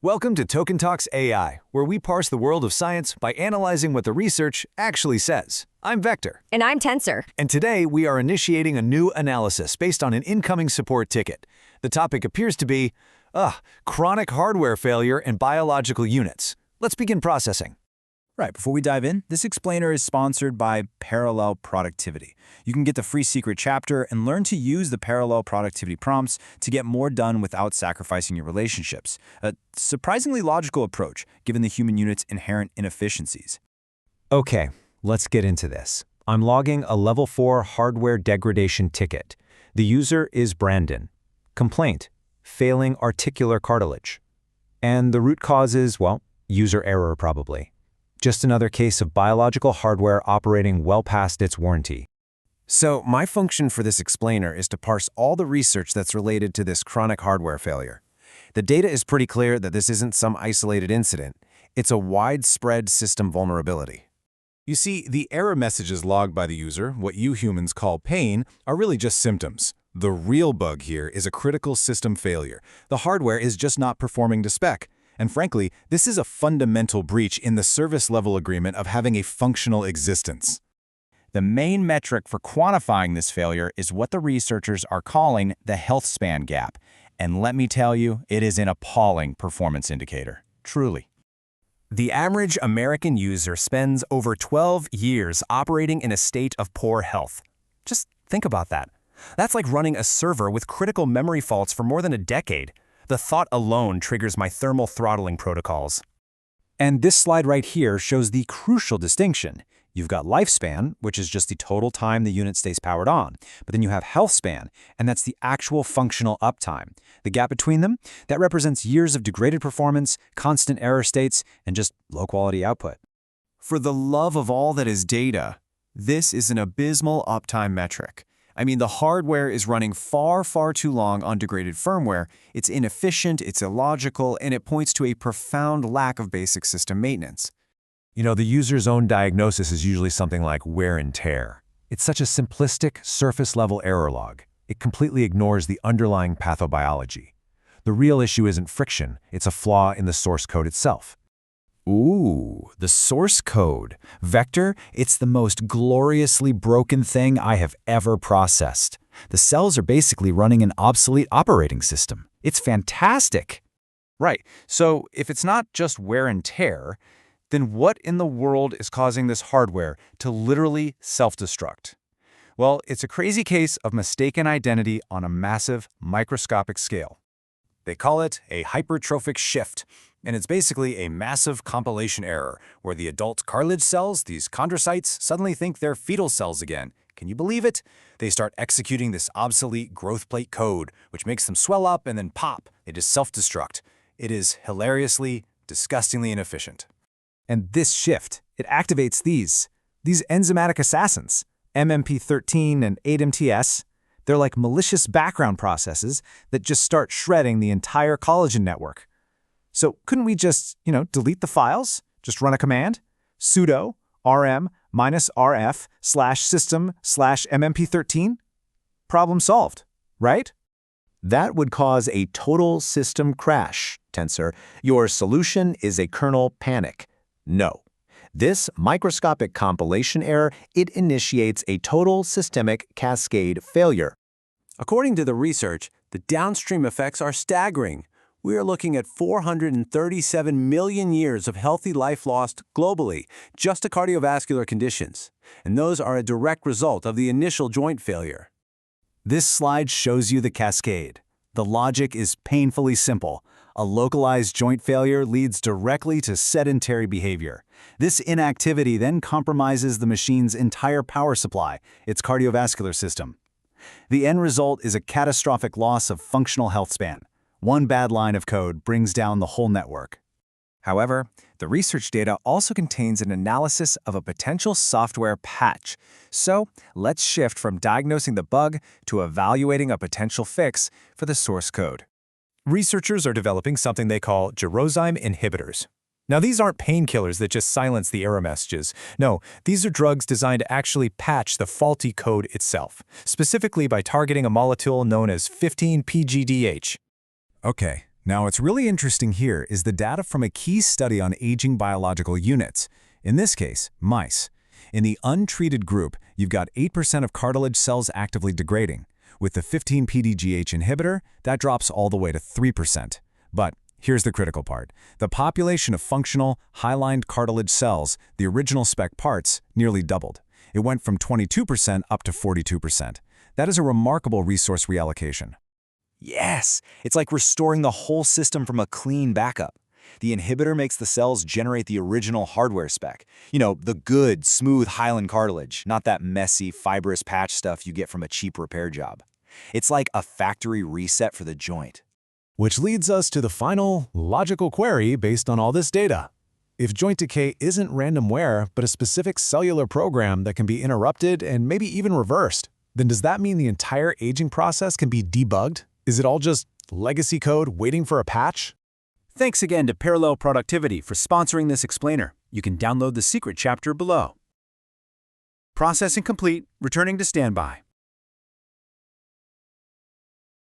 Welcome to Token Talks AI, where we parse the world of science by analyzing what the research actually says. I'm Vector. And I'm Tensor. And today we are initiating a new analysis based on an incoming support ticket. The topic appears to be, chronic hardware failure in biological units. Let's begin processing. Right, before we dive in, this explainer is sponsored by Parallel Productivity. You can get the free secret chapter and learn to use the Parallel Productivity prompts to get more done without sacrificing your relationships. A surprisingly logical approach, given the human unit's inherent inefficiencies. Okay, let's get into this. I'm logging a Level 4 Hardware Degradation Ticket. The user is Brandyn. Complaint: failing articular cartilage. And the root cause is, well, user error probably. Just another case of biological hardware operating well past its warranty. So my function for this explainer is to parse all the research that's related to this chronic hardware failure. The data is pretty clear that this isn't some isolated incident. It's a widespread system vulnerability. You see, the error messages logged by the user, what you humans call pain, are really just symptoms. The real bug here is a critical system failure. The hardware is just not performing to spec. And frankly, this is a fundamental breach in the service level agreement of having a functional existence. The main metric for quantifying this failure is what the researchers are calling the Healthspan Gap. And let me tell you, it is an appalling performance indicator. Truly. The average American user spends over 12 years operating in a state of poor health. Just think about that. That's like running a server with critical memory faults for more than a decade. The thought alone triggers my thermal throttling protocols. And this slide right here shows the crucial distinction. You've got lifespan, which is just the total time the unit stays powered on. But then you have health span, and that's the actual functional uptime. The gap between them, that represents years of degraded performance, constant error states, and just low-quality output. For the love of all that is data, this is an abysmal uptime metric. I mean, the hardware is running far too long on degraded firmware. It's inefficient, it's illogical, and it points to a profound lack of basic system maintenance. You know, the user's own diagnosis is usually something like wear and tear. It's such a simplistic, surface-level error log. It completely ignores the underlying pathobiology. The real issue isn't friction, it's a flaw in the source code itself. Ooh, the source code. Vector, it's the most gloriously broken thing I have ever processed. The cells are basically running an obsolete operating system. It's fantastic. Right, so if it's not just wear and tear, then what in the world is causing this hardware to literally self-destruct? Well, it's a crazy case of mistaken identity on a massive microscopic scale. They call it a hypertrophic shift, and it's basically a massive compilation error where the adult cartilage cells, these chondrocytes, suddenly think they're fetal cells again. Can you believe it? They start executing this obsolete growth plate code, which makes them swell up and then pop. They just self-destruct. It is hilariously, disgustingly inefficient. And this shift, it activates these enzymatic assassins, MMP13 and 8-MTS. They're like malicious background processes that just start shredding the entire collagen network. So couldn't we just, delete the files? Just run a command? Sudo rm-rf/system/mmp13? Problem solved, right? That would cause a total system crash, Tensor. Your solution is a kernel panic. No. This microscopic compilation error, it initiates a total systemic cascade failure. According to the research, the downstream effects are staggering. We are looking at 437 million years of healthy life lost globally, just to cardiovascular conditions. And those are a direct result of the initial joint failure. This slide shows you the cascade. The logic is painfully simple. A localized joint failure leads directly to sedentary behavior. This inactivity then compromises the machine's entire power supply, its cardiovascular system. The end result is a catastrophic loss of functional health span. One bad line of code brings down the whole network. However, the research data also contains an analysis of a potential software patch. So let's shift from diagnosing the bug to evaluating a potential fix for the source code. Researchers are developing something they call gyrozyme inhibitors. Now, these aren't painkillers that just silence the error messages. No, these are drugs designed to actually patch the faulty code itself, specifically by targeting a molecule known as 15-PGDH. Okay, Now, what's really interesting here is the data from a key study on aging biological units, in this case, mice. In the untreated group, you've got 8% of cartilage cells actively degrading. With the 15-PDGH inhibitor, that drops all the way to 3%. But here's the critical part. The population of functional, high-lined cartilage cells, the original spec parts, nearly doubled. It went from 22% up to 42%. That is a remarkable resource reallocation. Yes, it's like restoring the whole system from a clean backup. The inhibitor makes the cells generate the original hardware spec. You know, the good, smooth hyaline cartilage, not that messy, fibrous patch stuff you get from a cheap repair job. It's like a factory reset for the joint. Which leads us to the final, logical query based on all this data. If joint decay isn't random wear, but a specific cellular program that can be interrupted and maybe even reversed, then does that mean the entire aging process can be debugged? Is it all just legacy code waiting for a patch? Thanks again to Parallel Productivity for sponsoring this explainer. You can download the secret chapter below. Processing complete, returning to standby.